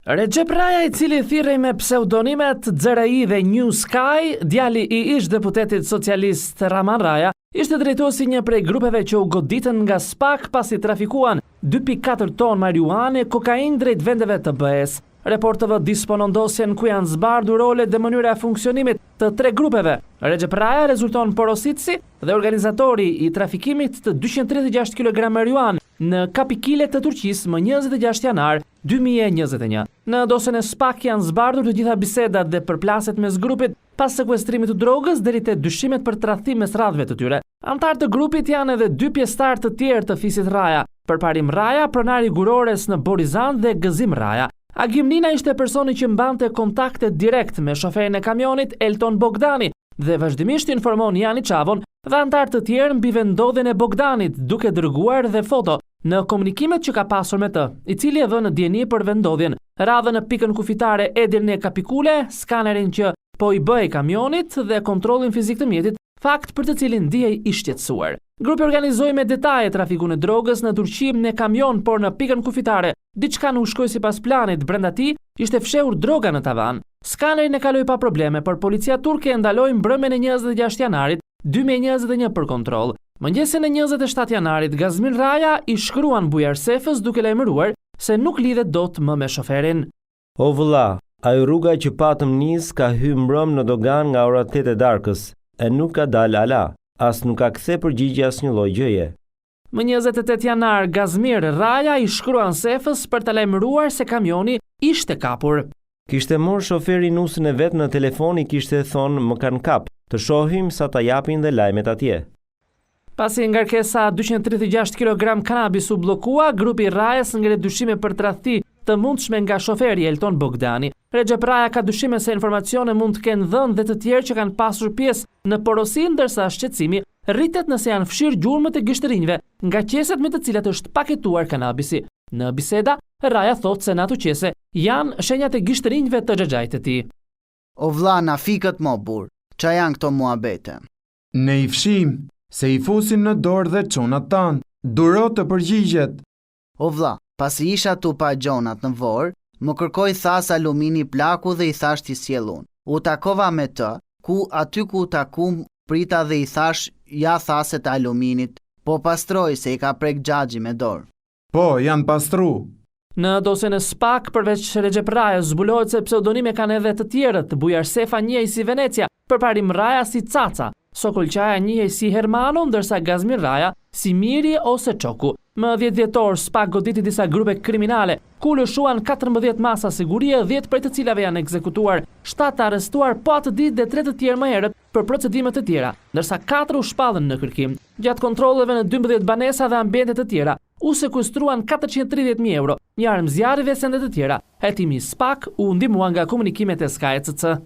Recep Raja, i cili thirrej me pseudonimet XRI dhe New Sky, djali i ish deputetit socialist Raman Raja, ishte drejtuesi një prej grupeve që u goditën nga SPAK pasi trafikuan 2.4 ton marijuane, kokainë drejt vendeve të BE-s. Reportëve disponon dosjen ku janë zbardur rolet dhe mënyra e funksionimit të tre grupeve. Recep Raja rezulton porositësi dhe organizatori i trafikimit të 236 kg marijuan në kapikile të Turqisë më 26 janar 2021. Në dosjen e SPAK janë zbardur të gjitha bisedat dhe përplaset mes grupit pas sekuestrimit të drogës deri te dyshimet për tradhtim mes radhëve të tyre. Antar të grupit janë edhe dy pjesëtar të tjerë të fisit Raja, Përparim Raja, pronari Gurores në Borizan dhe Gëzim Raja. Agim Nina ishte personi që mbante kontakte direkt me shoferin e kamionit Elton Bogdani dhe vazhdimisht informon Jani Çavon dhe antar të tjerë mbi vendodhjen e Bogdanit, duke dërguar dhe foto në komunikimet që ka pasur me të, i cili e vënë dieni për vendodhjen, radhën në pikën kufitare e dirën e kapikule, skanerin që po i bëhej kamionit dhe kontrollin fizik të mjetit, fakt për të cilin ndihej i shqetësuar. Grupi organizoi me detaje trafikun e drogës në Turqi në kamion, por në pikën kufitare diçka nuk shkoi sipas planit, brenda tij ishte fshehur droga në tavan. Skanerin e kaloi pa probleme, por policia turke e ndaloi mbrëmjen e 26 janarit 2021 për kontroll. Mëngjesin e 27 janarit, Gazmin Raja i shkruan Bujar Sefës duke lajmëruar se nuk lidhet dot më me shoferin. O vëlla, ai rruga që patëm nis ka hyrë mbrëm në dogan nga ora 8 e darkës, e nuk ka dal ala, as nuk ka kthe përgjigje asnjë lloj gjëje. Më 28 janar, Gazmir Raja i shkruan Sefës për të lajmëruar se kamioni ishte kapur. Kishte marrë shoferi nusën e vet në telefon, i kishte thonë më kanë kap, të shohim sa ta japin dhe lajmet atje. Pasi ngarkesa 236 kg kanabis u bllokua, grupi i Rajës ngre dyshime për tradhti të mundshme nga shoferi Elton Bogdani. Recep Raja ka dyshime se informacione mund të kenë dhënë dhe të tjerë që kanë pasur pjesë në porosi, ndërsa shqetësimi rritet nëse janë fshirë gjurmët e gishtërinjve nga qeset me të cilat është paketuar kanabisi. Në biseda, Raja thotë se në ato qese janë shenjat e gishtërinjve të xhaxhait të tij. O vlla, na fikët mo burr, ç'a janë këto muhabete? Ne i fshim se i fusin në dorë dhe çunat tanë, duro të përgjigjet. O vlla, pasi isha tu pa gjonat në Vorë, më kërkoi thas alumini plaku dhe i thash t'i sjellun. U takova me të, aty ku takum prita dhe i thash ja thaset e aluminit, po pastroj se i ka prek xhaxhi me dorë. Po, janë pastru. Në dosjen e SPAK, përveç Recep Rajës, zbulohet se pseudonime kanë edhe të tjerët, Bujar Sefa njihej si Venecia, Përparim Raja si Caca, Sokol Qaja njihej si Hermano, ndërsa Gazmir Raja si Miri ose Çoku. Më 10 dhjetor, SPAK goditi disa grupe kriminale, ku lëshuan 14 masa sigurie, 10 prej të cilave janë ekzekutuar, 7 arrestuar po atë ditë dhe 3 të tjerë më herët për procedime të tjera, ndërsa 4 u shpallën në kërkim. Gjatë kontrolleve në 12 banesa dhe ambiente të tjera, u sekuestruan 430.000 euro, një armë zjarri dhe sende të tjera. Hetimi SPAK u ndihmua nga komunikimet e SKCC.